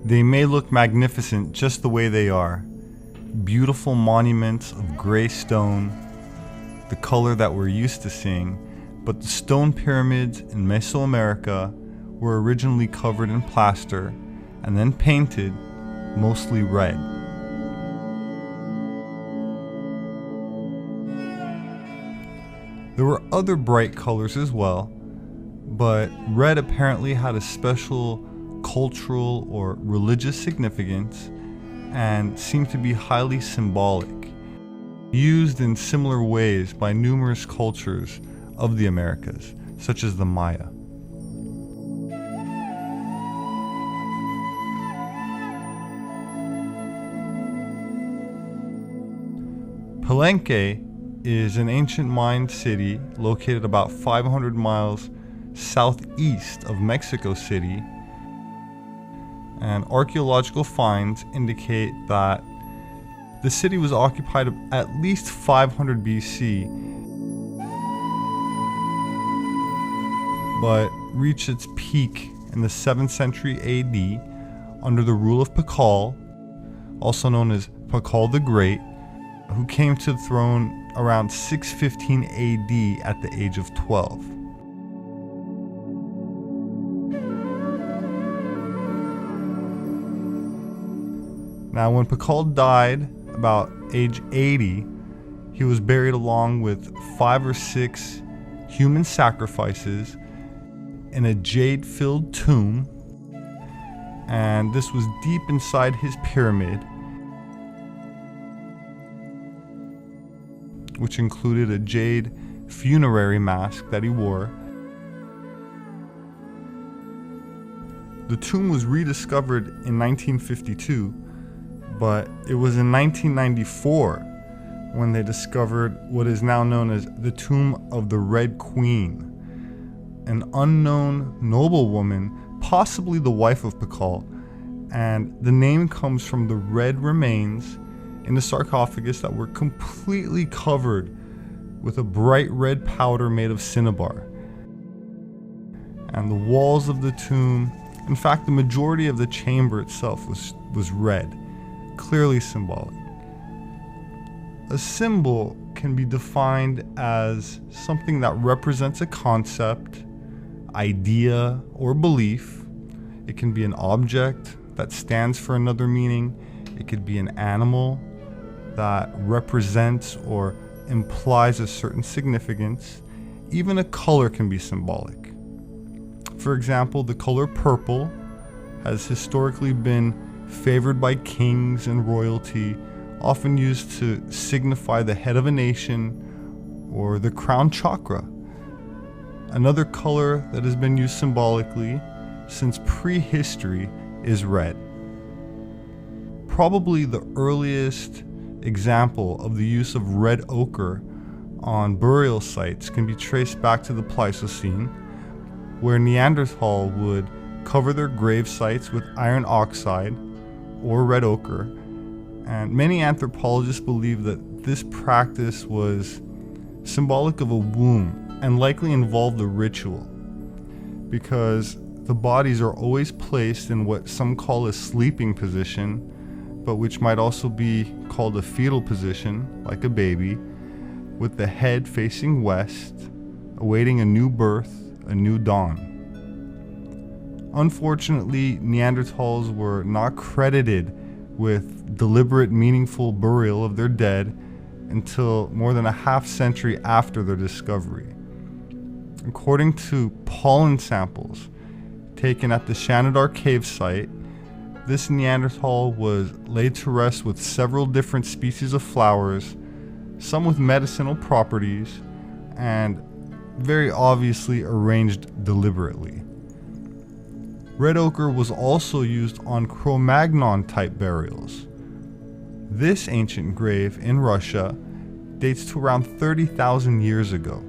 They may look magnificent just the way they are. Beautiful monuments of gray stone, the color that we're used to seeing, but the stone pyramids in Mesoamerica were originally covered in plaster and then painted, mostly red. There were other bright colors as well, but red apparently had a special cultural or religious significance and seemed to be highly symbolic, used in similar ways by numerous cultures of the Americas, such as the Maya. Palenque is an ancient Mayan city located about 500 miles southeast of Mexico City, and archaeological finds indicate that the city was occupied at least 500 BC, but reached its peak in the 7th century AD under the rule of Pakal, also known as Pakal the Great, who came to the throne around 615 AD at the age of 12. Now, when Pakal died about age 80, he was buried along with 5 or 6 human sacrifices in a jade-filled tomb, and this was deep inside his pyramid, which included a jade funerary mask that he wore. The tomb was rediscovered in 1952, but it was in 1994 when they discovered what is now known as the Tomb of the Red Queen, an unknown noblewoman, possibly the wife of Pakal, and the name comes from the red remains in the sarcophagus that were completely covered with a bright red powder made of cinnabar. And the walls of the tomb, in fact the majority of the chamber itself was red, clearly symbolic. A symbol can be defined as something that represents a concept, idea, or belief. It can be an object that stands for another meaning. It could be an animal that represents or implies a certain significance. Even a color can be symbolic. For example, the color purple has historically been favored by kings and royalty, often used to signify the head of a nation or the crown chakra. Another color that has been used symbolically since prehistory is red. Probably the earliest example of the use of red ochre on burial sites can be traced back to the Pleistocene, where Neanderthal would cover their grave sites with iron oxide or red ochre, and many anthropologists believe that this practice was symbolic of a womb and likely involved a ritual, because the bodies are always placed in what some call a sleeping position, but which might also be called a fetal position, like a baby, with the head facing west, awaiting a new birth, a new dawn. Unfortunately, Neanderthals were not credited with deliberate, meaningful burial of their dead until more than a half century after their discovery. According to pollen samples taken at the Shanidar cave site, this Neanderthal was laid to rest with several different species of flowers, some with medicinal properties, and very obviously arranged deliberately. Red ochre was also used on Cro-Magnon type burials. This ancient grave in Russia dates to around 30,000 years ago.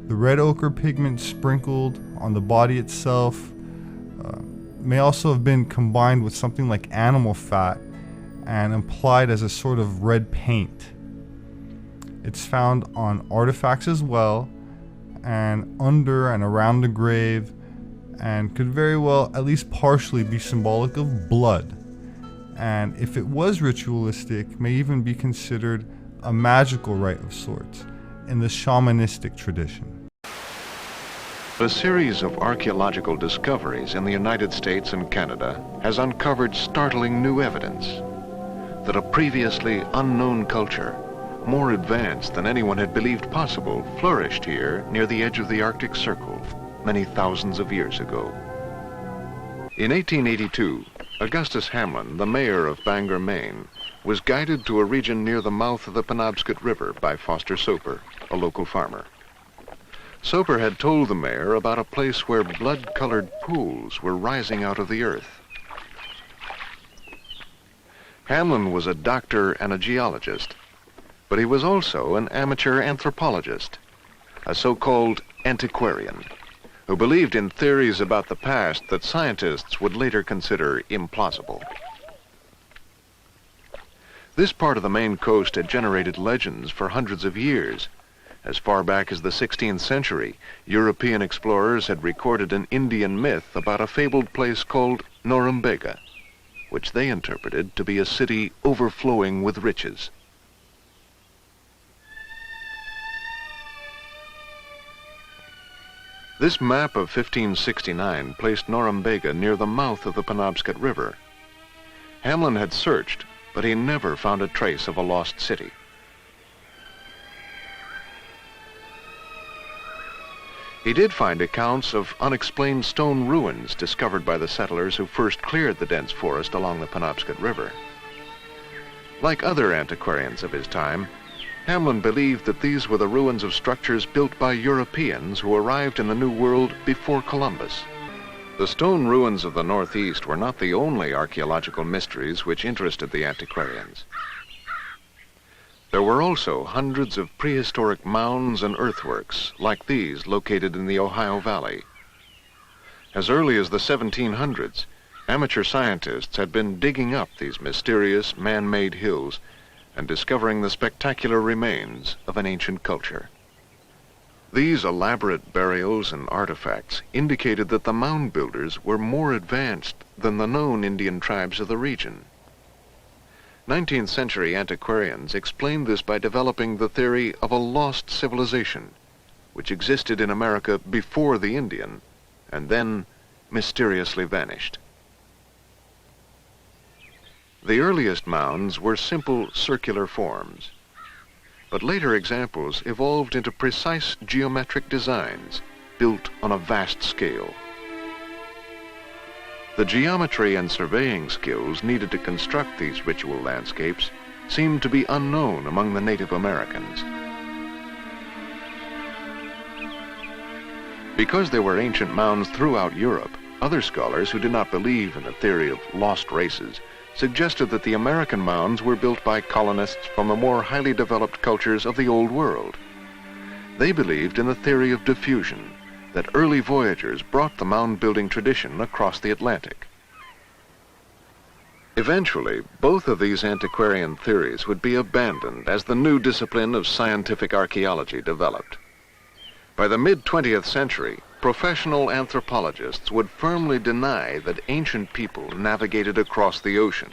The red ochre pigment sprinkled on the body itself may also have been combined with something like animal fat and applied as a sort of red paint. It's found on artifacts as well, and under and around the grave, and could very well at least partially be symbolic of blood. And if it was ritualistic, may even be considered a magical rite of sorts in the shamanistic tradition. A series of archaeological discoveries in the United States and Canada has uncovered startling new evidence that a previously unknown culture, more advanced than anyone had believed possible, flourished here near the edge of the Arctic Circle many thousands of years ago. In 1882, Augustus Hamlin, the mayor of Bangor, Maine, was guided to a region near the mouth of the Penobscot River by Foster Soper, a local farmer. Soper had told the mayor about a place where blood-colored pools were rising out of the earth. Hamlin was a doctor and a geologist, but he was also an amateur anthropologist, a so-called antiquarian, who believed in theories about the past that scientists would later consider implausible. This part of the Maine coast had generated legends for hundreds of years. As far back as the 16th century, European explorers had recorded an Indian myth about a fabled place called Norumbega, which they interpreted to be a city overflowing with riches. This map of 1569 placed Norumbega near the mouth of the Penobscot River. Hamlin had searched, but he never found a trace of a lost city. He did find accounts of unexplained stone ruins discovered by the settlers who first cleared the dense forest along the Penobscot River. Like other antiquarians of his time, Hamlin believed that these were the ruins of structures built by Europeans who arrived in the New World before Columbus. The stone ruins of the Northeast were not the only archaeological mysteries which interested the antiquarians. There were also hundreds of prehistoric mounds and earthworks like these located in the Ohio Valley. As early as the 1700s, amateur scientists had been digging up these mysterious man-made hills and discovering the spectacular remains of an ancient culture. These elaborate burials and artifacts indicated that the mound builders were more advanced than the known Indian tribes of the region. 19th century antiquarians explained this by developing the theory of a lost civilization, which existed in America before the Indian, and then mysteriously vanished. The earliest mounds were simple circular forms, but later examples evolved into precise geometric designs built on a vast scale. The geometry and surveying skills needed to construct these ritual landscapes seemed to be unknown among the Native Americans. Because there were ancient mounds throughout Europe, other scholars who did not believe in the theory of lost races suggested that the American mounds were built by colonists from the more highly developed cultures of the Old World. They believed in the theory of diffusion, that early voyagers brought the mound-building tradition across the Atlantic. Eventually, both of these antiquarian theories would be abandoned as the new discipline of scientific archaeology developed. By the mid-20th century, professional anthropologists would firmly deny that ancient people navigated across the ocean,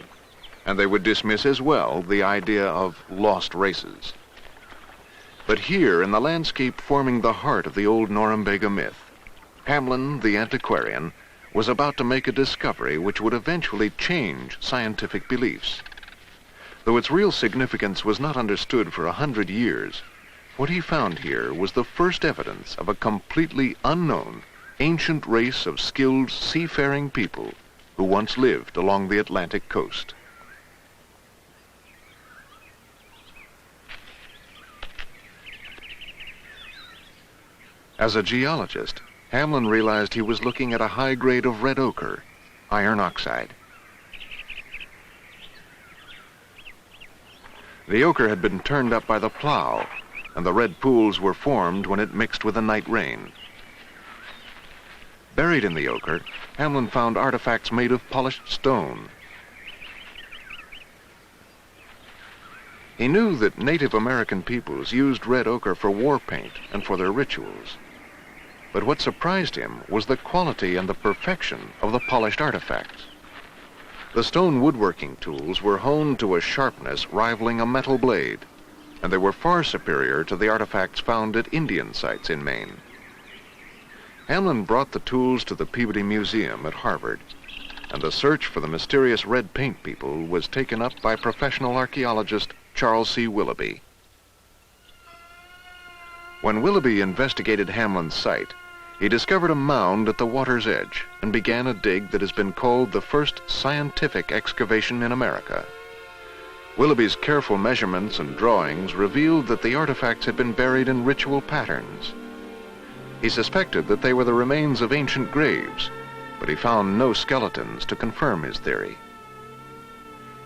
and they would dismiss as well the idea of lost races. But here, in the landscape forming the heart of the old Norumbega myth, Hamlin, the antiquarian, was about to make a discovery which would eventually change scientific beliefs. Though its real significance was not understood for 100 years, what he found here was the first evidence of a completely unknown, ancient race of skilled seafaring people who once lived along the Atlantic coast. As a geologist, Hamlin realized he was looking at a high grade of red ochre, iron oxide. The ochre had been turned up by the plow, and the red pools were formed when it mixed with the night rain. Buried in the ochre, Hamlin found artifacts made of polished stone. He knew that Native American peoples used red ochre for war paint and for their rituals. But what surprised him was the quality and the perfection of the polished artifacts. The stone woodworking tools were honed to a sharpness rivaling a metal blade, and they were far superior to the artifacts found at Indian sites in Maine. Hamlin brought the tools to the Peabody Museum at Harvard, and the search for the mysterious red paint people was taken up by professional archaeologist Charles C. Willoughby. When Willoughby investigated Hamlin's site, he discovered a mound at the water's edge and began a dig that has been called the first scientific excavation in America. Willoughby's careful measurements and drawings revealed that the artifacts had been buried in ritual patterns. He suspected that they were the remains of ancient graves, but he found no skeletons to confirm his theory.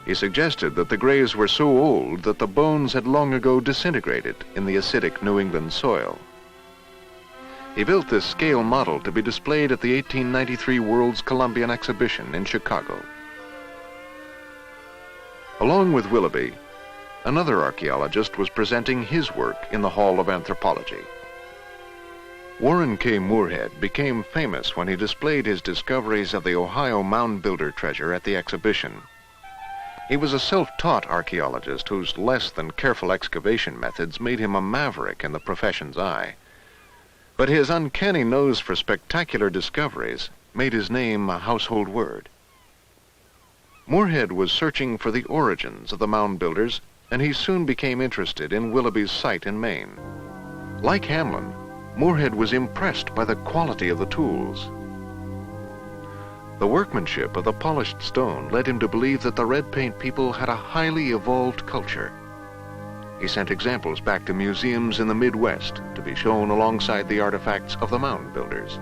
He suggested that the graves were so old that the bones had long ago disintegrated in the acidic New England soil. He built this scale model to be displayed at the 1893 World's Columbian Exhibition in Chicago. Along with Willoughby, another archaeologist was presenting his work in the Hall of Anthropology. Warren K. Moorhead became famous when he displayed his discoveries of the Ohio mound builder treasure at the exhibition. He was a self-taught archaeologist whose less than careful excavation methods made him a maverick in the profession's eye. But his uncanny nose for spectacular discoveries made his name a household word. Moorhead was searching for the origins of the mound builders, and he soon became interested in Willoughby's site in Maine. Like Hamlin, Moorhead was impressed by the quality of the tools. The workmanship of the polished stone led him to believe that the red paint people had a highly evolved culture. He sent examples back to museums in the Midwest to be shown alongside the artifacts of the mound builders.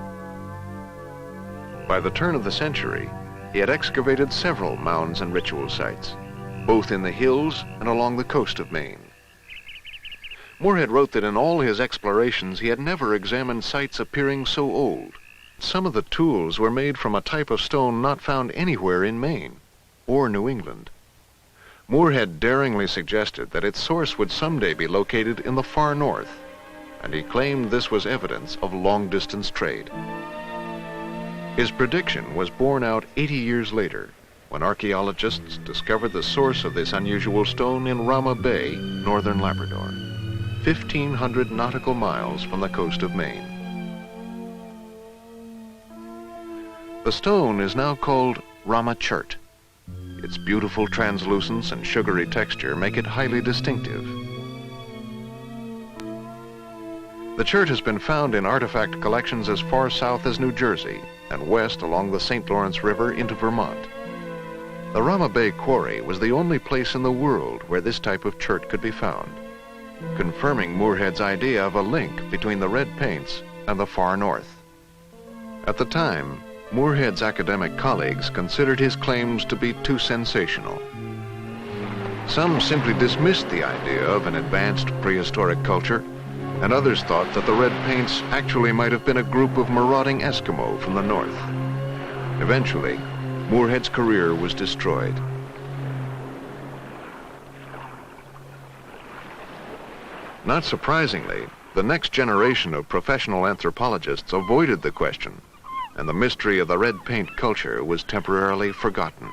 By the turn of the century, he had excavated several mounds and ritual sites, both in the hills and along the coast of Maine. Moorhead wrote that in all his explorations he had never examined sites appearing so old. Some of the tools were made from a type of stone not found anywhere in Maine or New England. Moorhead daringly suggested that its source would someday be located in the far north, and he claimed this was evidence of long-distance trade. His prediction was borne out 80 years later, when archaeologists discovered the source of this unusual stone in Rama Bay, northern Labrador, 1,500 nautical miles from the coast of Maine. The stone is now called Rama chert. Its beautiful translucence and sugary texture make it highly distinctive. The chert has been found in artifact collections as far south as New Jersey and west along the St. Lawrence River into Vermont. The Rama Bay Quarry was the only place in the world where this type of chert could be found, confirming Moorhead's idea of a link between the red paints and the far north. At the time, Moorhead's academic colleagues considered his claims to be too sensational. Some simply dismissed the idea of an advanced prehistoric culture, and others thought that the red paints actually might have been a group of marauding Eskimo from the north. Eventually, Moorhead's career was destroyed. Not surprisingly, the next generation of professional anthropologists avoided the question, and the mystery of the red paint culture was temporarily forgotten.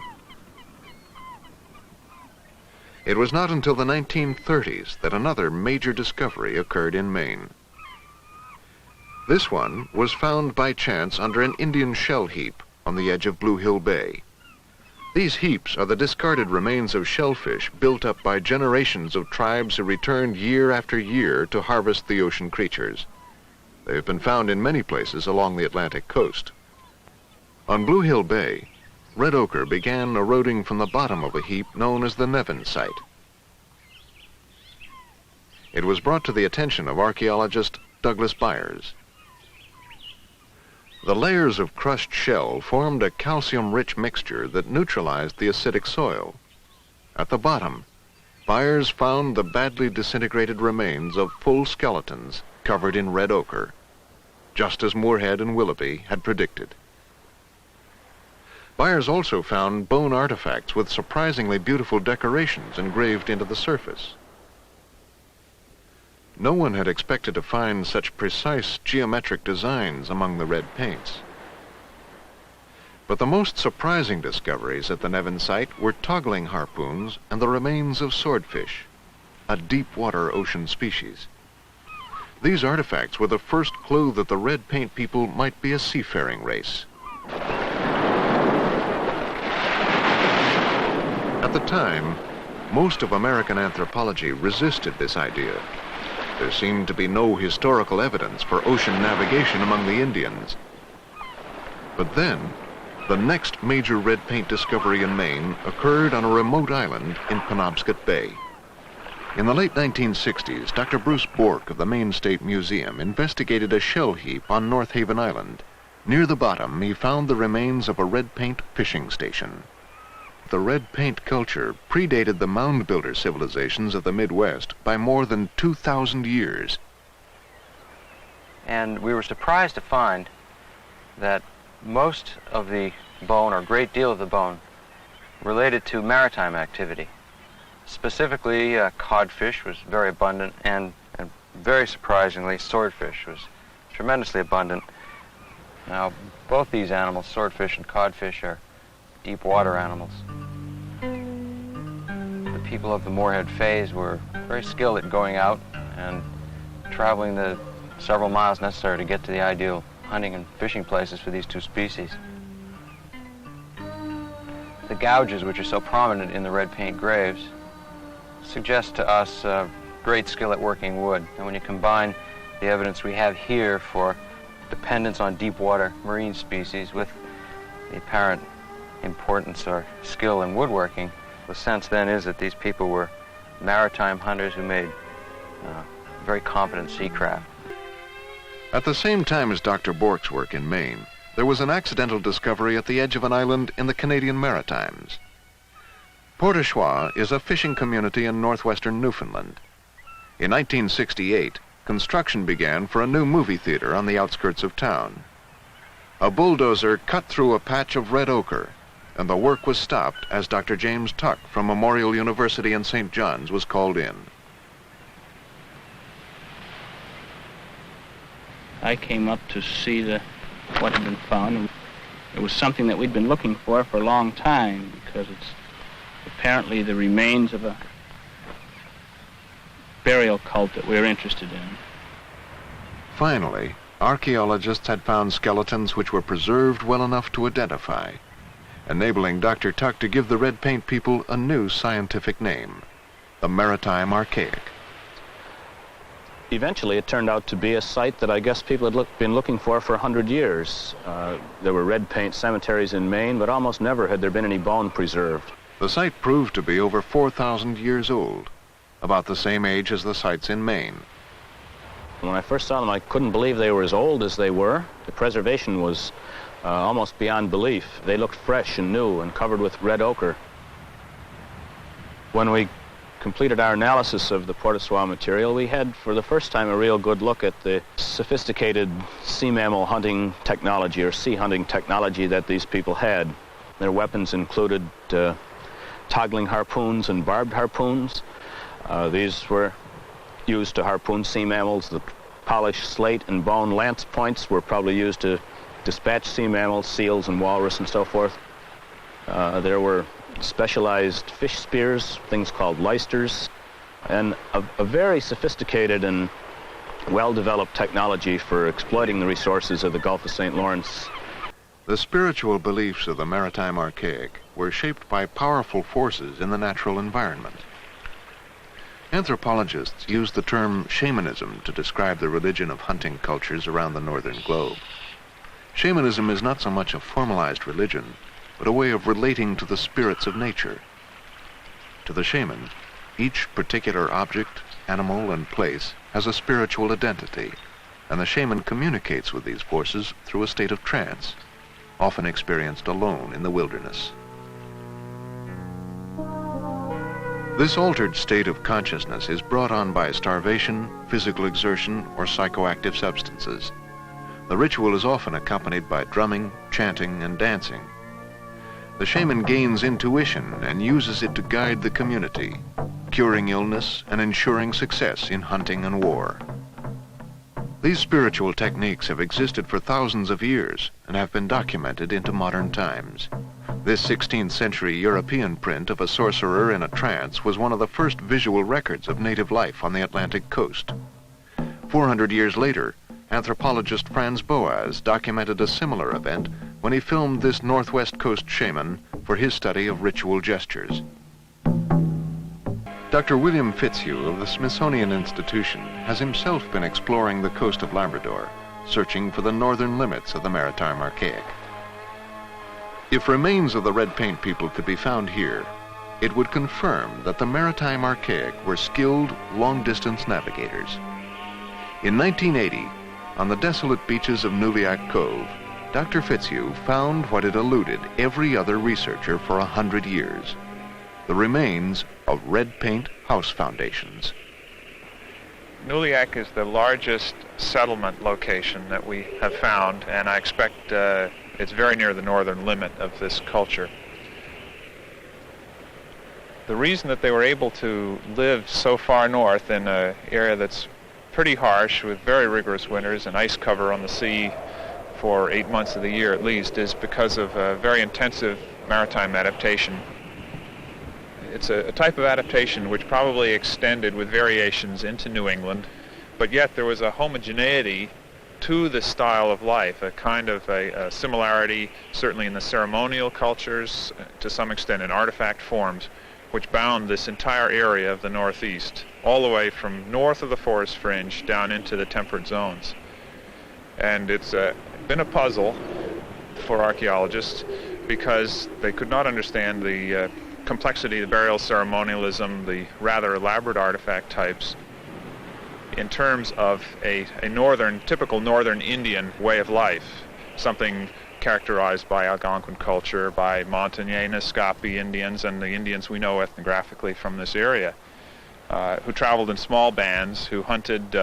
It was not until the 1930s that another major discovery occurred in Maine. This one was found by chance under an Indian shell heap on the edge of Blue Hill Bay. These heaps are the discarded remains of shellfish built up by generations of tribes who returned year after year to harvest the ocean creatures. They have been found in many places along the Atlantic coast. On Blue Hill Bay, red ochre began eroding from the bottom of a heap known as the Nevin site. It was brought to the attention of archaeologist Douglas Byers. The layers of crushed shell formed a calcium-rich mixture that neutralized the acidic soil. At the bottom, Byers found the badly disintegrated remains of full skeletons covered in red ochre, just as Moorhead and Willoughby had predicted. Byers also found bone artifacts with surprisingly beautiful decorations engraved into the surface. No one had expected to find such precise geometric designs among the red paints. But the most surprising discoveries at the Nevin site were toggling harpoons and the remains of swordfish, a deep-water ocean species. These artifacts were the first clue that the red paint people might be a seafaring race. At the time, most of American anthropology resisted this idea. There seemed to be no historical evidence for ocean navigation among the Indians. But then, the next major red paint discovery in Maine occurred on a remote island in Penobscot Bay. In the late 1960s, Dr. Bruce Bork of the Maine State Museum investigated a shell heap on North Haven Island. Near the bottom, he found the remains of a red paint fishing station. The red paint culture predated the mound builder civilizations of the Midwest by more than 2,000 years. And we were surprised to find that most of the bone, or a great deal of the bone, related to maritime activity. Specifically, codfish was very abundant, and very surprisingly, swordfish was tremendously abundant. Now, both these animals, swordfish and codfish, are deep water animals. The people of the Moorhead phase were very skilled at going out and traveling the several miles necessary to get to the ideal hunting and fishing places for these two species. The gouges, which are so prominent in the red paint graves, suggest to us great skill at working wood. And when you combine the evidence we have here for dependence on deep water marine species with the apparent importance or skill in woodworking, the sense then is that these people were maritime hunters who made very competent seacraft. At the same time as Dr. Bork's work in Maine, there was an accidental discovery at the edge of an island in the Canadian Maritimes. Port of Choix is a fishing community in northwestern Newfoundland. In 1968, construction began for a new movie theater on the outskirts of town. A bulldozer cut through a patch of red ochre, and the work was stopped as Dr. James Tuck from Memorial University in St. John's was called in. I came up to see what had been found. It was something that we'd been looking for a long time, because it's apparently the remains of a burial cult that we're interested in. Finally, archaeologists had found skeletons which were preserved well enough to identify, enabling Dr. Tuck to give the red paint people a new scientific name, the Maritime Archaic. Eventually, it turned out to be a site that I guess people had been looking for 100 years. There were red paint cemeteries in Maine, but almost never had there been any bone preserved. The site proved to be over 4,000 years old, about the same age as the sites in Maine. When I first saw them, I couldn't believe they were as old as they were. The preservation was almost beyond belief. They looked fresh and new and covered with red ochre. When we completed our analysis of the Port of Choix material, we had for the first time a real good look at the sophisticated sea mammal hunting technology, or sea hunting technology, that these people had. Their weapons included toggling harpoons and barbed harpoons. These were used to harpoon sea mammals. The polished slate and bone lance points were probably used to dispatch sea mammals, seals and walrus and so forth. There were specialized fish spears, things called lysters, and a very sophisticated and well-developed technology for exploiting the resources of the Gulf of St. Lawrence. The spiritual beliefs of the Maritime Archaic were shaped by powerful forces in the natural environment. Anthropologists use the term shamanism to describe the religion of hunting cultures around the northern globe. Shamanism is not so much a formalized religion, but a way of relating to the spirits of nature. To the shaman, each particular object, animal, and place has a spiritual identity, and the shaman communicates with these forces through a state of trance, often experienced alone in the wilderness. This altered state of consciousness is brought on by starvation, physical exertion, or psychoactive substances. The ritual is often accompanied by drumming, chanting, and dancing. The shaman gains intuition and uses it to guide the community, curing illness, and ensuring success in hunting and war. These spiritual techniques have existed for thousands of years and have been documented into modern times. This 16th century European print of a sorcerer in a trance was one of the first visual records of native life on the Atlantic coast. 400 years later, anthropologist Franz Boas documented a similar event when he filmed this northwest coast shaman for his study of ritual gestures. Dr. William Fitzhugh of the Smithsonian Institution has himself been exploring the coast of Labrador, searching for the northern limits of the Maritime Archaic. If remains of the red paint people could be found here, it would confirm that the Maritime Archaic were skilled long-distance navigators. In 1980, on the desolate beaches of Nuliak Cove, Dr. Fitzhugh found what had eluded every other researcher for 100 years: the remains of red paint house foundations. Nuliak is the largest settlement location that we have found, and I expect it's very near the northern limit of this culture. The reason that they were able to live so far north in an area that's pretty harsh with very rigorous winters and ice cover on the sea for 8 months of the year at least is because of very intensive maritime adaptation. It's a type of adaptation which probably extended with variations into New England, but yet there was a homogeneity to the style of life, a kind of a similarity certainly in the ceremonial cultures, to some extent in artifact forms, which bound this entire area of the Northeast, all the way from north of the forest fringe down into the temperate zones. And it's been a puzzle for archaeologists because they could not understand the complexity, the burial ceremonialism, the rather elaborate artifact types in terms of a typical northern Indian way of life, something characterized by Algonquin culture, by Montagnais, Naskapi Indians, and the Indians we know ethnographically from this area, who traveled in small bands, who hunted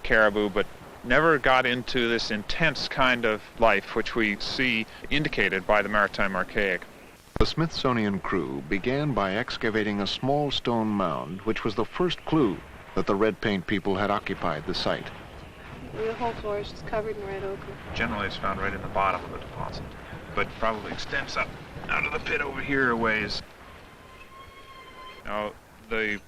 caribou, but never got into this intense kind of life which we see indicated by the Maritime Archaic. The Smithsonian crew began by excavating a small stone mound, which was the first clue that the red paint people had occupied the site. The whole floor is just covered in red ochre. Generally it's found right in the bottom of the deposit, but probably extends up out of the pit over here a ways. Now, the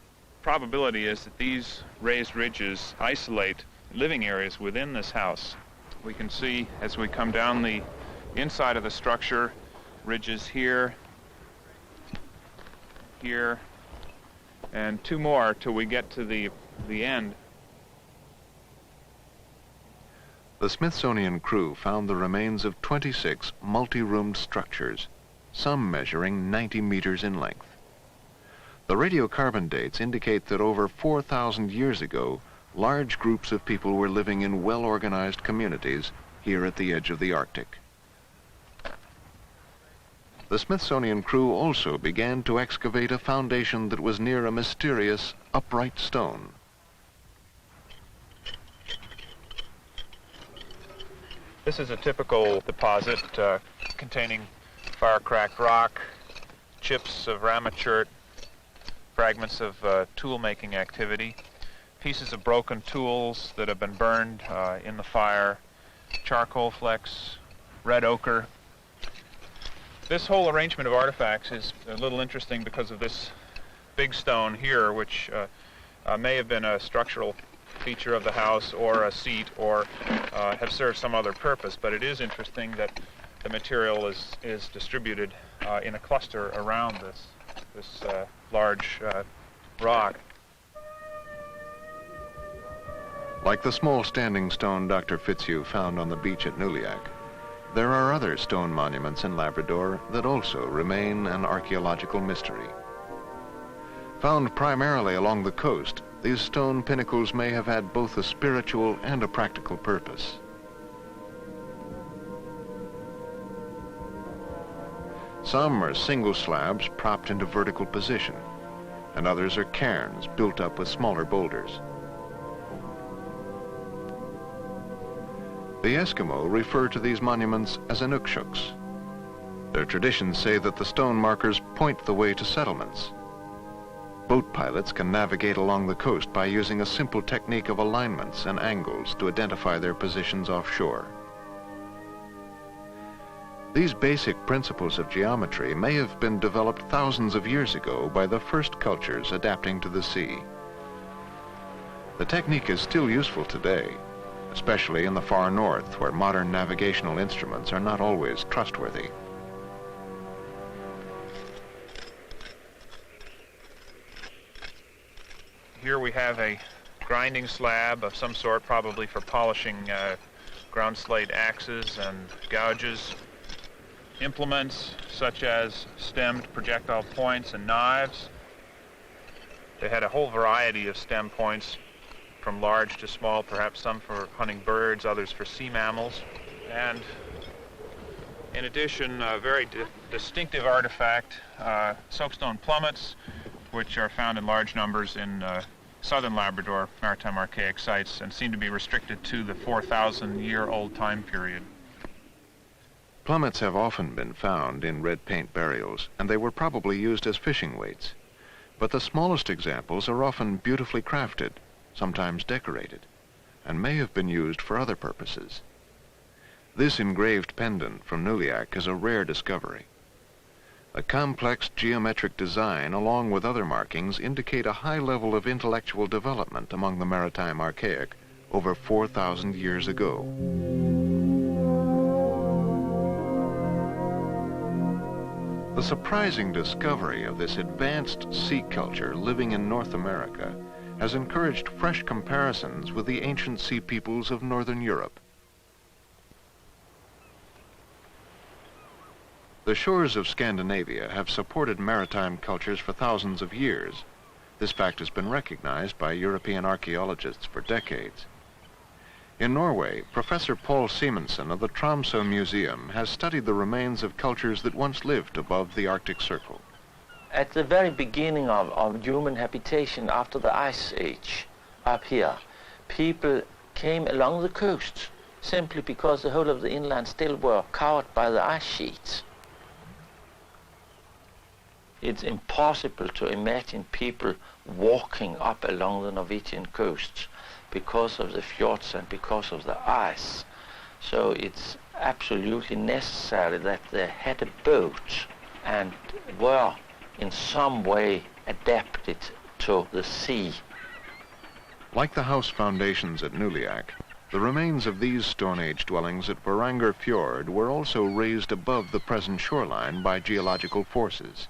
probability is that these raised ridges isolate living areas within this house. We can see as we come down the inside of the structure, ridges here, here, and two more till we get to the end. The Smithsonian crew found the remains of 26 multi-roomed structures, some measuring 90 meters in length. The radiocarbon dates indicate that over 4,000 years ago, large groups of people were living in well-organized communities here at the edge of the Arctic. The Smithsonian crew also began to excavate a foundation that was near a mysterious upright stone. This is a typical deposit containing fire-cracked rock, chips of ramachurt, fragments of tool-making activity, pieces of broken tools that have been burned in the fire, charcoal flecks, red ochre. This whole arrangement of artifacts is a little interesting because of this big stone here, which may have been a structural feature of the house or a seat or have served some other purpose, but it is interesting that the material is distributed in a cluster around this large rock. Like the small standing stone Dr. Fitzhugh found on the beach at Nuliak, there are other stone monuments in Labrador that also remain an archaeological mystery. Found primarily along the coast, these stone pinnacles may have had both a spiritual and a practical purpose. Some are single slabs propped into vertical position, and others are cairns built up with smaller boulders. The Eskimo refer to these monuments as inukshuks. Their traditions say that the stone markers point the way to settlements. Boat pilots can navigate along the coast by using a simple technique of alignments and angles to identify their positions offshore. These basic principles of geometry may have been developed thousands of years ago by the first cultures adapting to the sea. The technique is still useful today, especially in the far north, where modern navigational instruments are not always trustworthy. Here we have a grinding slab of some sort, probably for polishing ground slate axes and gouges. Implements such as stemmed projectile points and knives. They had a whole variety of stem points, from large to small, perhaps some for hunting birds, others for sea mammals. And in addition, a very distinctive artifact, soapstone plummets, which are found in large numbers in southern Labrador Maritime Archaic sites and seem to be restricted to the 4,000-year-old time period. Plummets have often been found in red paint burials, and they were probably used as fishing weights. But the smallest examples are often beautifully crafted, sometimes decorated, and may have been used for other purposes. This engraved pendant from Nuliac is a rare discovery. A complex geometric design, along with other markings, indicate a high level of intellectual development among the Maritime Archaic over 4,000 years ago. The surprising discovery of this advanced sea culture living in North America has encouraged fresh comparisons with the ancient sea peoples of Northern Europe. The shores of Scandinavia have supported maritime cultures for thousands of years. This fact has been recognized by European archaeologists for decades. In Norway, Professor Paul Simonsen of the Tromsø Museum has studied the remains of cultures that once lived above the Arctic Circle. At the very beginning of human habitation after the Ice Age, up here, people came along the coast simply because the whole of the inland still were covered by the ice sheets. It's impossible to imagine people walking up along the Norwegian coasts because of the fjords and because of the ice. So it's absolutely necessary that they had a boat and were in some way adapted to the sea. Like the house foundations at Nuliac, the remains of these Stone Age dwellings at Varanger Fjord were also raised above the present shoreline by geological forces.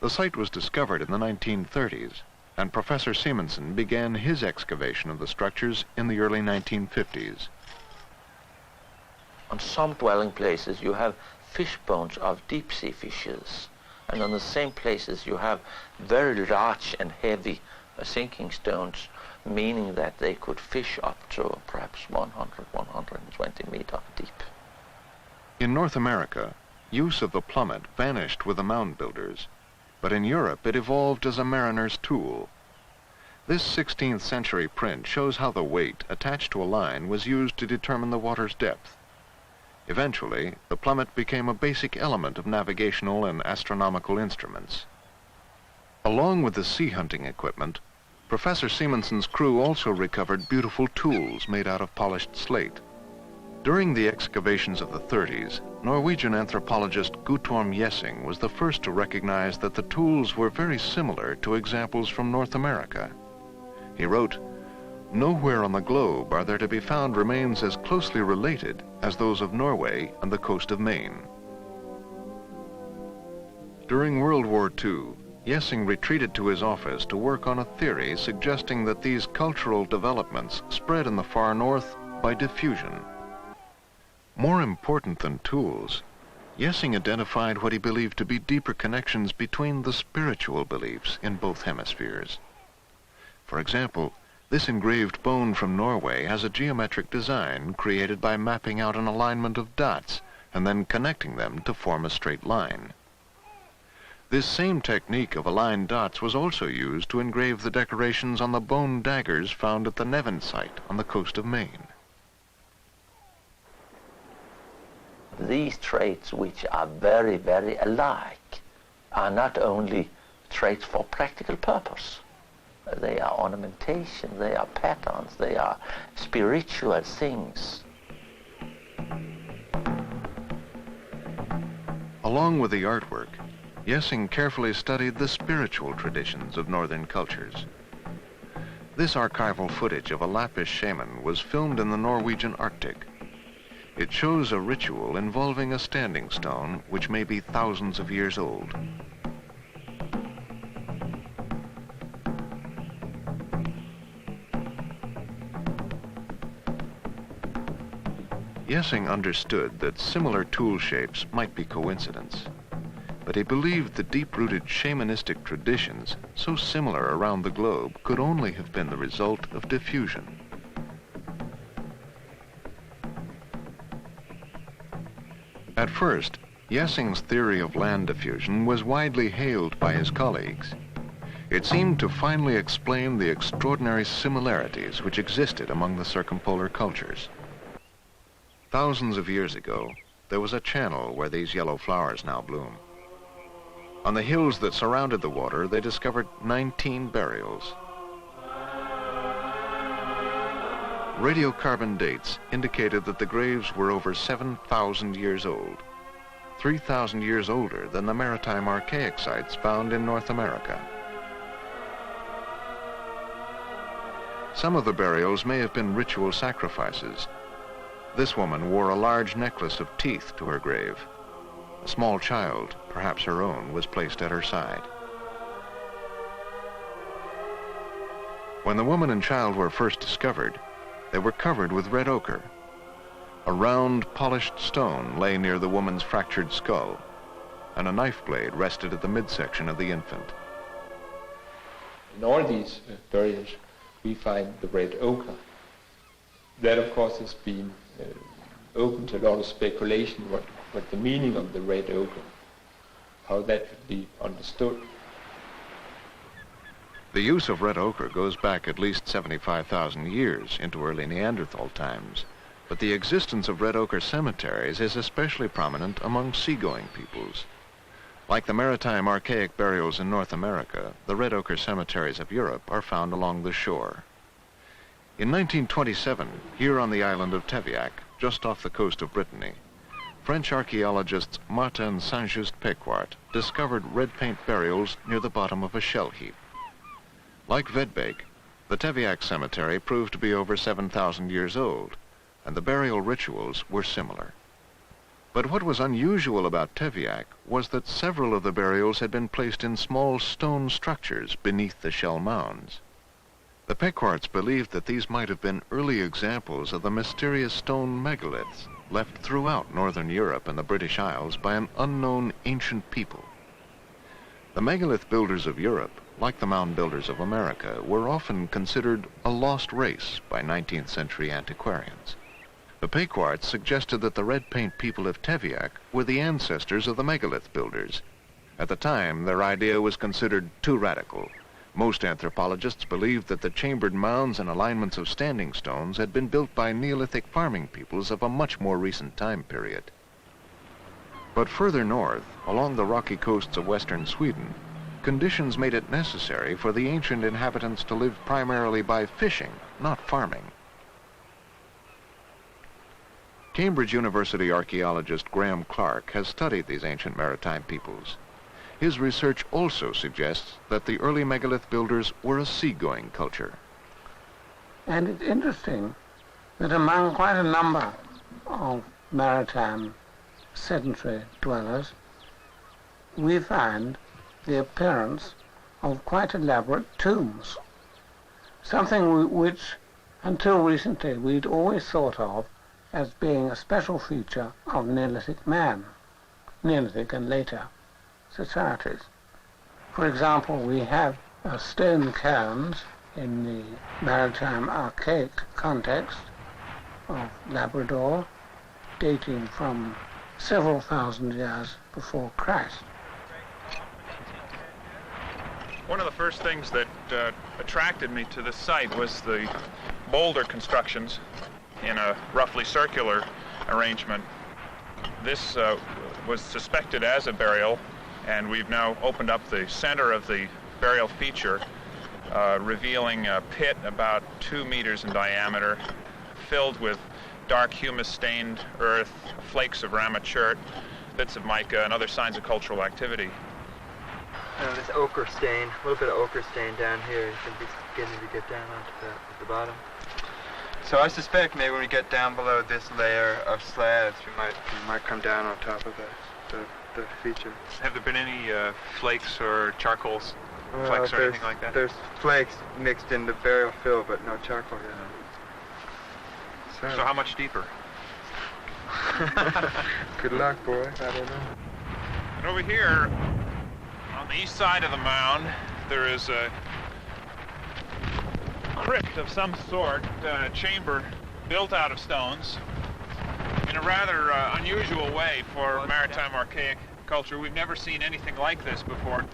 The site was discovered in the 1930s, and Professor Simonsen began his excavation of the structures in the early 1950s. On some dwelling places you have fish bones of deep sea fishes, and on the same places you have very large and heavy sinking stones, meaning that they could fish up to perhaps 100, 120 meters deep. In North America, use of the plummet vanished with the mound builders, but in Europe it evolved as a mariner's tool. This 16th century print shows how the weight attached to a line was used to determine the water's depth. Eventually, the plummet became a basic element of navigational and astronomical instruments. Along with the sea hunting equipment, Professor Simonsen's crew also recovered beautiful tools made out of polished slate. During the excavations of the 30s, Norwegian anthropologist Guttorm Jessing was the first to recognize that the tools were very similar to examples from North America. He wrote, "Nowhere on the globe are there to be found remains as closely related as those of Norway and the coast of Maine." During World War II, Jessing retreated to his office to work on a theory suggesting that these cultural developments spread in the far north by diffusion. More important than tools, Jessing identified what he believed to be deeper connections between the spiritual beliefs in both hemispheres. For example, this engraved bone from Norway has a geometric design created by mapping out an alignment of dots and then connecting them to form a straight line. This same technique of aligned dots was also used to engrave the decorations on the bone daggers found at the Nevin site on the coast of Maine. These traits, which are very, very alike, are not only traits for practical purpose. They are ornamentation, they are patterns, they are spiritual things. Along with the artwork, Jessing carefully studied the spiritual traditions of northern cultures. This archival footage of a Lappish shaman was filmed in the Norwegian Arctic. It shows a ritual involving a standing stone which may be thousands of years old. Jessing understood that similar tool shapes might be coincidence, but he believed the deep-rooted shamanistic traditions, so similar around the globe, could only have been the result of diffusion. At first, Jessing's theory of land diffusion was widely hailed by his colleagues. It seemed to finally explain the extraordinary similarities which existed among the circumpolar cultures. Thousands of years ago, there was a channel where these yellow flowers now bloom. On the hills that surrounded the water, they discovered 19 burials. Radiocarbon dates indicated that the graves were over 7,000 years old, 3,000 years older than the Maritime Archaic sites found in North America. Some of the burials may have been ritual sacrifices. This woman wore a large necklace of teeth to her grave. A small child, perhaps her own, was placed at her side. When the woman and child were first discovered, they were covered with red ochre. A round, polished stone lay near the woman's fractured skull, and a knife blade rested at the midsection of the infant. In all these burials, we find the red ochre. That, of course, has been open to a lot of speculation what the meaning of the red ochre, how that should be understood. The use of red ochre goes back at least 75,000 years into early Neanderthal times, but the existence of red ochre cemeteries is especially prominent among seagoing peoples. Like the Maritime Archaic burials in North America, the red ochre cemeteries of Europe are found along the shore. In 1927, here on the island of Tevyac, just off the coast of Brittany, French archaeologists Martin and Saint-Just-Péquart discovered red paint burials near the bottom of a shell heap. Like Vedbeek, the Tevyac cemetery proved to be over 7,000 years old, and the burial rituals were similar. But what was unusual about Tevyac was that several of the burials had been placed in small stone structures beneath the shell mounds. The Péquarts believed that these might have been early examples of the mysterious stone megaliths left throughout northern Europe and the British Isles by an unknown ancient people. The megalith builders of Europe, like the mound builders of America, were often considered a lost race by 19th century antiquarians. The Péquarts suggested that the red paint people of Tevyac were the ancestors of the megalith builders. At the time, their idea was considered too radical. Most anthropologists believed that the chambered mounds and alignments of standing stones had been built by Neolithic farming peoples of a much more recent time period. But further north, along the rocky coasts of western Sweden, conditions made it necessary for the ancient inhabitants to live primarily by fishing, not farming. Cambridge University archaeologist Graham Clark has studied these ancient maritime peoples. His research also suggests that the early megalith builders were a seagoing culture. And it's interesting that among quite a number of maritime sedentary dwellers, we find the appearance of quite elaborate tombs, something which until recently we'd always thought of as being a special feature of Neolithic man, Neolithic and later societies. For example, we have stone cairns in the Maritime Archaic context of Labrador, dating from several thousand years before Christ. One of the first things that attracted me to this site was the boulder constructions in a roughly circular arrangement. This was suspected as a burial, And we've now opened up the center of the burial feature, revealing a pit about 2 meters in diameter, filled with dark humus-stained earth, flakes of ramachurt, bits of mica, and other signs of cultural activity. This ochre stain, a little bit of ochre stain down here. You can be beginning to get down onto the bottom. So I suspect maybe when we get down below this layer of slabs, we might come down on top of the feature. Have there been any flakes or charcoal flecks or anything like that? There's flakes mixed in the burial fill, but no charcoal yet. So how much deeper? Good luck, boy. I don't know. And over here, on the east side of the mound, there is a crypt of some sort, a chamber built out of stones in a rather unusual way for maritime archaic culture. We've never seen anything like this before.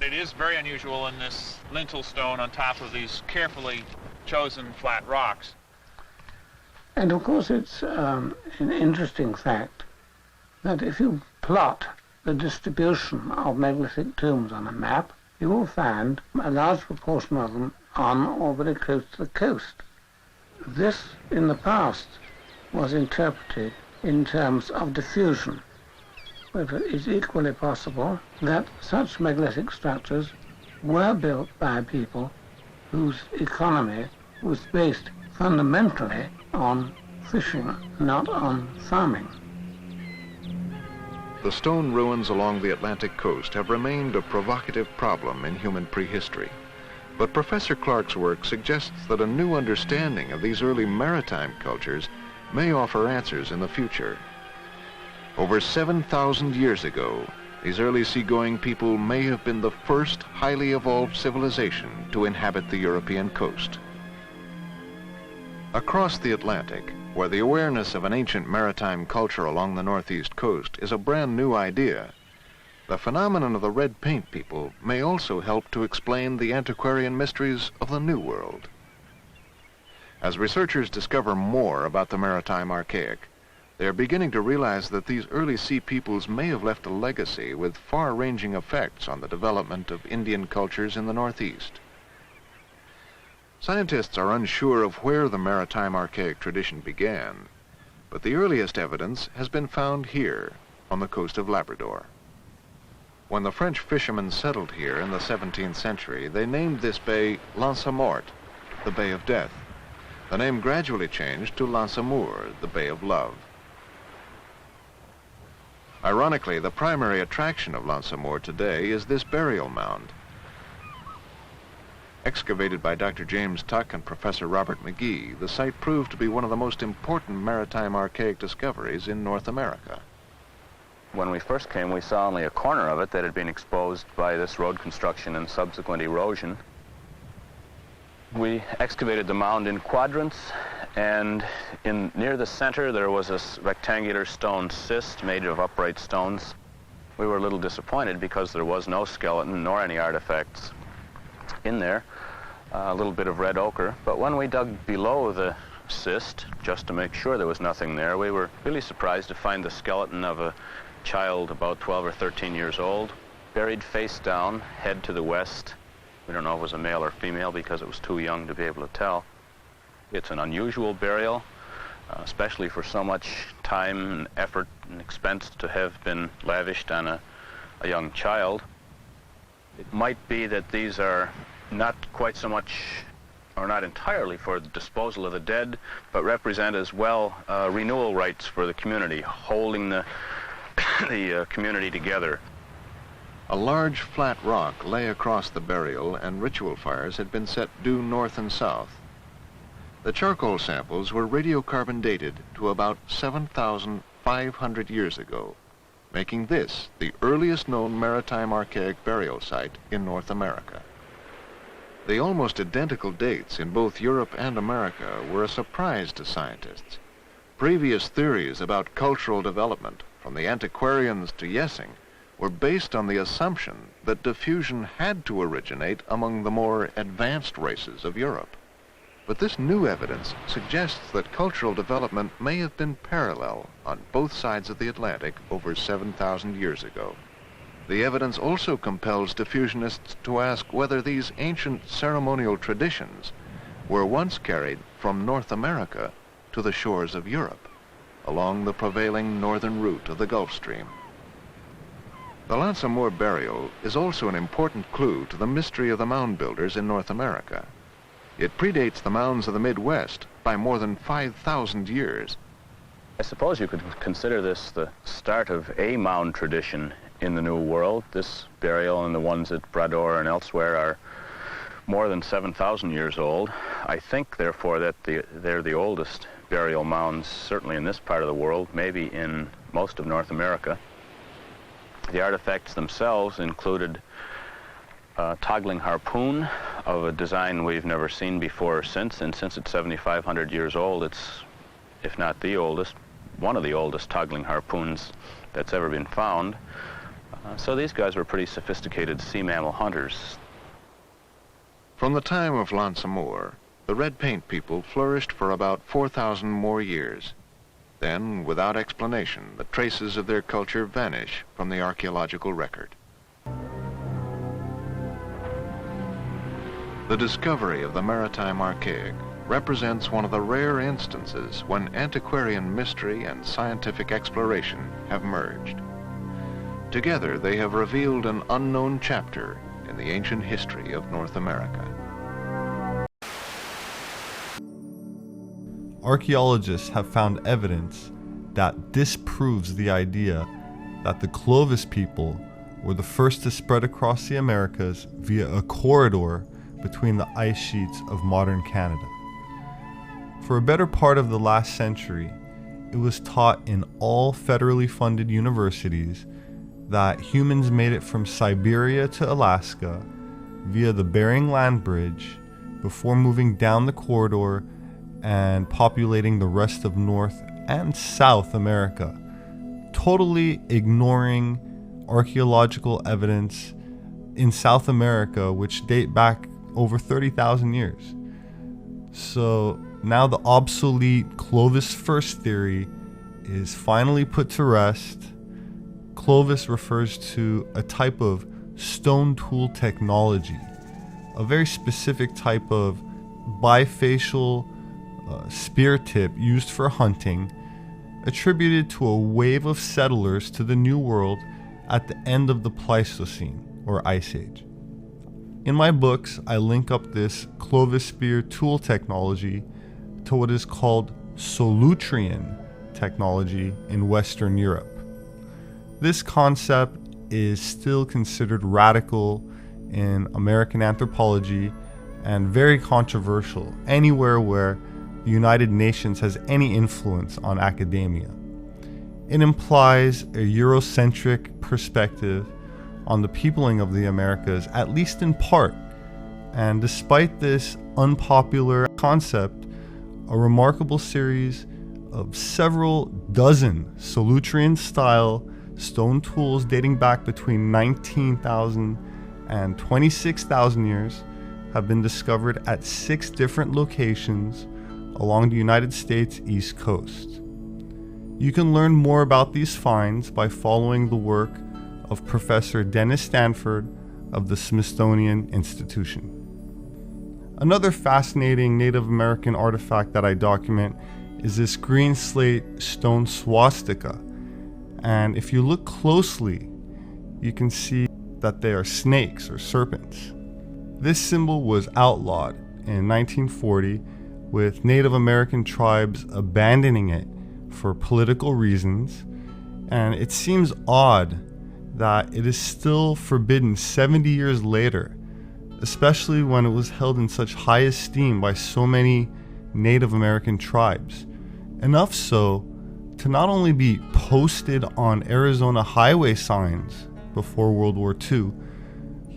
It is very unusual in this lintel stone on top of these carefully chosen flat rocks. And of course it's an interesting fact that if you plot the distribution of megalithic tombs on a map, you will find a large proportion of them on or very close to the coast. This, in the past, was interpreted in terms of diffusion, but it is equally possible that such megalithic structures were built by people whose economy was based fundamentally on fishing, not on farming. The stone ruins along the Atlantic coast have remained a provocative problem in human prehistory. But Professor Clark's work suggests that a new understanding of these early maritime cultures may offer answers in the future. Over 7,000 years ago, these early seagoing people may have been the first highly evolved civilization to inhabit the European coast. Across the Atlantic, where the awareness of an ancient maritime culture along the northeast coast is a brand new idea, the phenomenon of the red paint people may also help to explain the antiquarian mysteries of the New World. As researchers discover more about the Maritime Archaic, they are beginning to realize that these early sea peoples may have left a legacy with far-ranging effects on the development of Indian cultures in the Northeast. Scientists are unsure of where the Maritime Archaic tradition began, but the earliest evidence has been found here on the coast of Labrador. When the French fishermen settled here in the 17th century, they named this bay L'Anse Amour, the Bay of Death. The name gradually changed to L'Anse Amour, the Bay of Love. Ironically, the primary attraction of L'Anse Amour today is this burial mound. Excavated by Dr. James Tuck and Professor Robert McGee, the site proved to be one of the most important maritime archaic discoveries in North America. When we first came, we saw only a corner of it that had been exposed by this road construction and subsequent erosion. We excavated the mound in quadrants, and near the center there was a rectangular stone cyst made of upright stones. We were a little disappointed because there was no skeleton nor any artifacts in there, a little bit of red ochre. But when we dug below the cyst, just to make sure there was nothing there, we were really surprised to find the skeleton of a child about 12 or 13 years old, buried face down, head to the west. We don't know if it was a male or female because it was too young to be able to tell. It's an unusual burial, especially for so much time and effort and expense to have been lavished on a young child. It might be that these are not quite so much, or not entirely for the disposal of the dead, but represent as well renewal rights for the community, holding the community together. A large flat rock lay across the burial, and ritual fires had been set due north and south. The charcoal samples were radiocarbon dated to about 7,500 years ago, making this the earliest known maritime archaic burial site in North America. The almost identical dates in both Europe and America were a surprise to scientists. Previous theories about cultural development, from the antiquarians to Yessing, were based on the assumption that diffusion had to originate among the more advanced races of Europe. But this new evidence suggests that cultural development may have been parallel on both sides of the Atlantic over 7,000 years ago. The evidence also compels diffusionists to ask whether these ancient ceremonial traditions were once carried from North America to the shores of Europe, along the prevailing northern route of the Gulf Stream. The L'Anse Amour burial is also an important clue to the mystery of the mound builders in North America. It predates the mounds of the Midwest by more than 5,000 years. I suppose you could consider this the start of a mound tradition in the New World. This burial and the ones at Brador and elsewhere are more than 7,000 years old. I think, therefore, that they're the oldest burial mounds, certainly in this part of the world, maybe in most of North America. The artifacts themselves included a toggling harpoon of a design we've never seen before or since, and since it's 7,500 years old, it's, if not the oldest, one of the oldest toggling harpoons that's ever been found. So these guys were pretty sophisticated sea mammal hunters. From the time of L'Anse Amour, the red paint people flourished for about 4,000 more years. Then, without explanation, the traces of their culture vanish from the archaeological record. The discovery of the Maritime Archaic represents one of the rare instances when antiquarian mystery and scientific exploration have merged. Together, they have revealed an unknown chapter in the ancient history of North America. Archaeologists have found evidence that disproves the idea that the Clovis people were the first to spread across the Americas via a corridor between the ice sheets of modern Canada. For a better part of the last century, it was taught in all federally funded universities that humans made it from Siberia to Alaska via the Bering Land Bridge before moving down the corridor and populating the rest of North and South America, totally ignoring archaeological evidence in South America which date back over 30,000 years. So now the obsolete Clovis first theory is finally put to rest. Clovis refers to a type of stone tool technology, a very specific type of bifacial spear tip used for hunting, attributed to a wave of settlers to the New World at the end of the Pleistocene, or Ice Age. In my books, I link up this Clovis spear tool technology to what is called Solutrean technology in Western Europe. This concept is still considered radical in American anthropology and very controversial anywhere where the United Nations has any influence on academia. It implies a Eurocentric perspective on the peopling of the Americas, at least in part. And despite this unpopular concept, a remarkable series of several dozen Solutrean-style stone tools dating back between 19,000 and 26,000 years have been discovered at 6 different locations along the United States East Coast. You can learn more about these finds by following the work of Professor Dennis Stanford of the Smithsonian Institution. Another fascinating Native American artifact that I document is this green slate stone swastika. And if you look closely, you can see that they are snakes or serpents. This symbol was outlawed in 1940, with Native American tribes abandoning it for political reasons, and it seems odd that it is still forbidden 70 years later, especially when it was held in such high esteem by so many Native American tribes. Enough so to not only be posted on Arizona highway signs before World War II,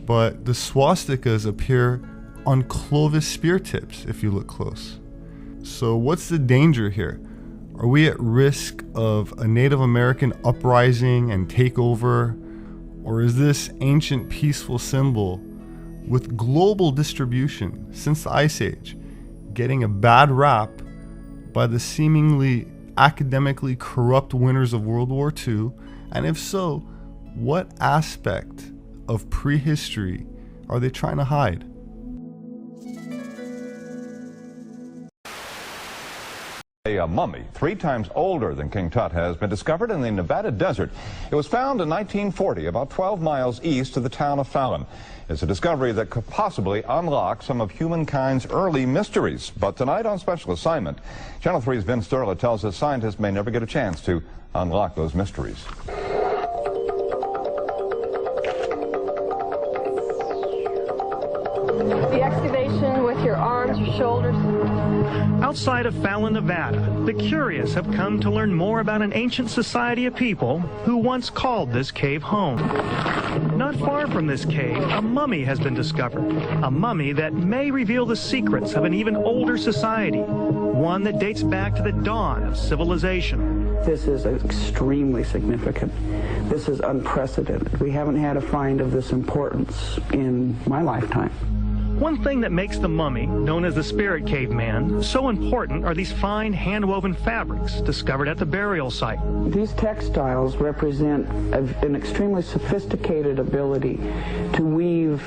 but the swastikas appear on Clovis spear tips if you look close. So what's the danger here? Are we at risk of a Native American uprising and takeover? Or is this ancient peaceful symbol with global distribution since the Ice Age getting a bad rap by the seemingly academically corrupt winners of World War II? And if so, What aspect of prehistory are they trying to hide? A mummy 3 times older than King Tut has been discovered in the Nevada desert. It was found in 1940, about 12 miles east of the town of Fallon. It's a discovery that could possibly unlock some of humankind's early mysteries. But tonight on Special Assignment, Channel 3's Vince Sturla tells us scientists may never get a chance to unlock those mysteries. The excavation with your arms, your shoulders. Outside of Fallon, Nevada, the curious have come to learn more about an ancient society of people who once called this cave home. Not far from this cave, a mummy has been discovered. A mummy that may reveal the secrets of an even older society, one that dates back to the dawn of civilization. This is extremely significant. This is unprecedented. We haven't had a find of this importance in my lifetime. One thing that makes the mummy, known as the Spirit Caveman, so important are these fine hand-woven fabrics discovered at the burial site. These textiles represent an extremely sophisticated ability to weave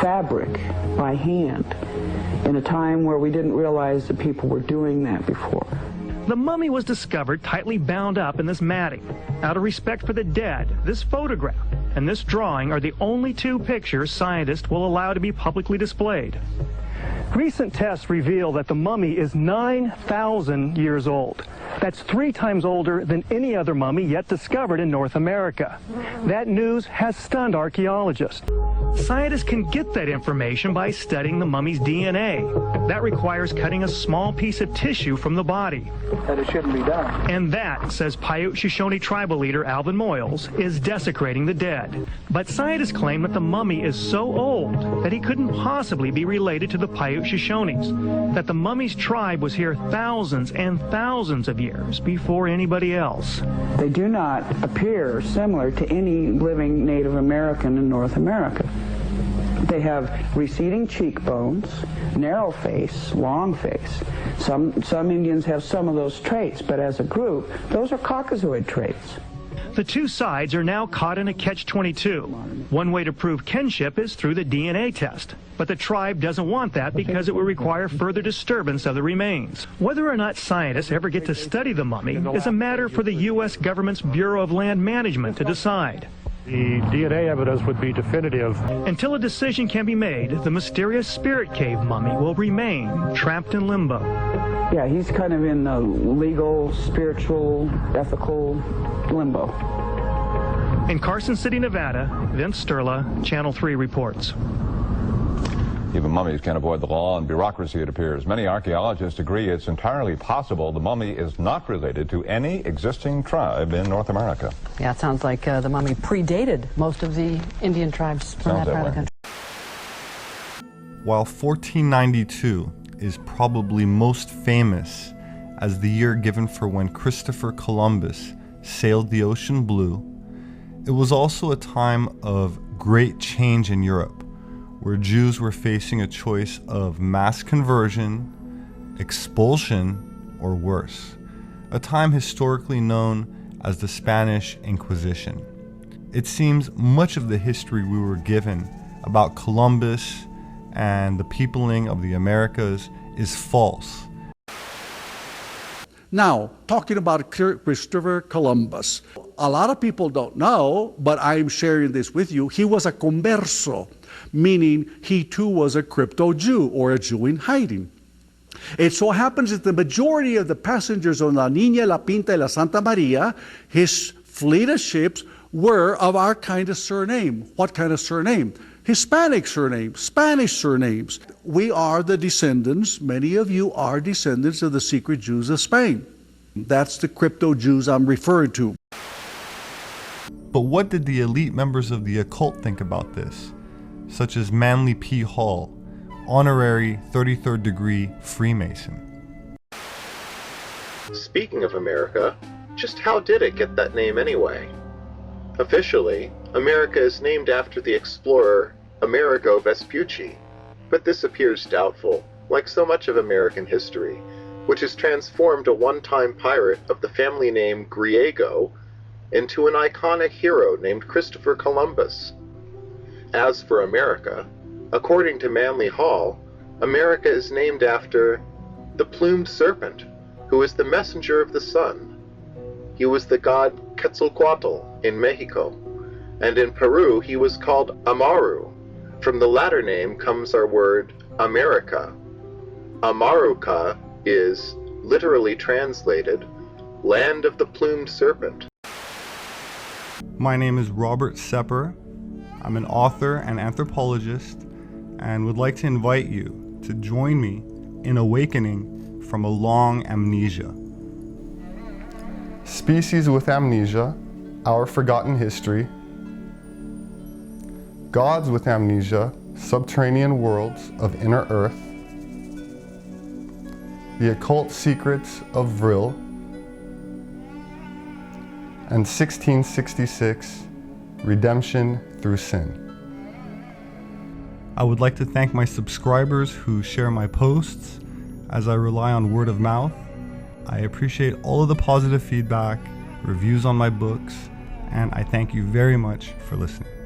fabric by hand in a time where we didn't realize that people were doing that before. The mummy was discovered tightly bound up in this matting. Out of respect for the dead, this photograph and this drawing are the only 2 pictures scientists will allow to be publicly displayed. Recent tests reveal that the mummy is 9,000 years old. That's 3 times older than any other mummy yet discovered in North America. That news has stunned archaeologists. Scientists can get that information by studying the mummy's DNA. That requires cutting a small piece of tissue from the body. That it shouldn't be done. And that, says Paiute Shoshone tribal leader Alvin Moyles, is desecrating the dead. But scientists claim that the mummy is so old that he couldn't possibly be related to the Paiute Shoshones, that the mummy's tribe was here thousands and thousands of years before anybody else. They do not appear similar to any living Native American in North America. They have receding cheekbones, narrow face, long face. Some Indians have some of those traits, but as a group, those are Caucasoid traits. The 2 sides are now caught in a catch-22. One way to prove kinship is through the DNA test. But the tribe doesn't want that because it would require further disturbance of the remains. Whether or not scientists ever get to study the mummy is a matter for the U.S. government's Bureau of Land Management to decide. The DNA evidence would be definitive. Until a decision can be made, the mysterious Spirit Cave mummy will remain trapped in limbo. Yeah, he's kind of in legal, spiritual, ethical limbo. In Carson City, Nevada, Vince Sturla, Channel 3 reports. Even mummies can't avoid the law and bureaucracy, it appears. Many archaeologists agree it's entirely possible the mummy is not related to any existing tribe in North America. Yeah, it sounds like the mummy predated most of the Indian tribes from that part of the country. While 1492 is probably most famous as the year given for when Christopher Columbus sailed the ocean blue, it was also a time of great change in Europe, where Jews were facing a choice of mass conversion, expulsion, or worse, a time historically known as the Spanish Inquisition. It seems much of the history we were given about Columbus and the peopling of the Americas is false. Now, talking about Christopher Columbus, a lot of people don't know, but I'm sharing this with you. He was a converso, meaning he too was a crypto-Jew or a Jew in hiding. It so happens that the majority of the passengers on La Niña, La Pinta, and La Santa Maria, his fleet of ships, were of our kind of surname. What kind of surname? Hispanic surname, Spanish surnames. We are the descendants, many of you are descendants of the secret Jews of Spain. That's the crypto-Jews I'm referring to. But what did the elite members of the occult think about this, such as Manly P. Hall, honorary 33rd degree Freemason? Speaking of America, just how did it get that name anyway? Officially, America is named after the explorer Amerigo Vespucci, but this appears doubtful, like so much of American history, which has transformed a one-time pirate of the family name Griego into an iconic hero named Christopher Columbus. As for America, according to Manly Hall, America is named after the plumed serpent, who is the messenger of the sun. He was the god Quetzalcoatl in Mexico, and in Peru he was called Amaru. From the latter name comes our word America. Amaruca is, literally translated, land of the plumed serpent. My name is Robert Sepper. I'm an author and anthropologist and would like to invite you to join me in awakening from a long amnesia. Species with Amnesia, Our Forgotten History. Gods with Amnesia, Subterranean Worlds of Inner Earth. The Occult Secrets of Vril. And 1666, Redemption Through Sin. I would like to thank my subscribers who share my posts as I rely on word of mouth. I appreciate all of the positive feedback, reviews on my books, and I thank you very much for listening.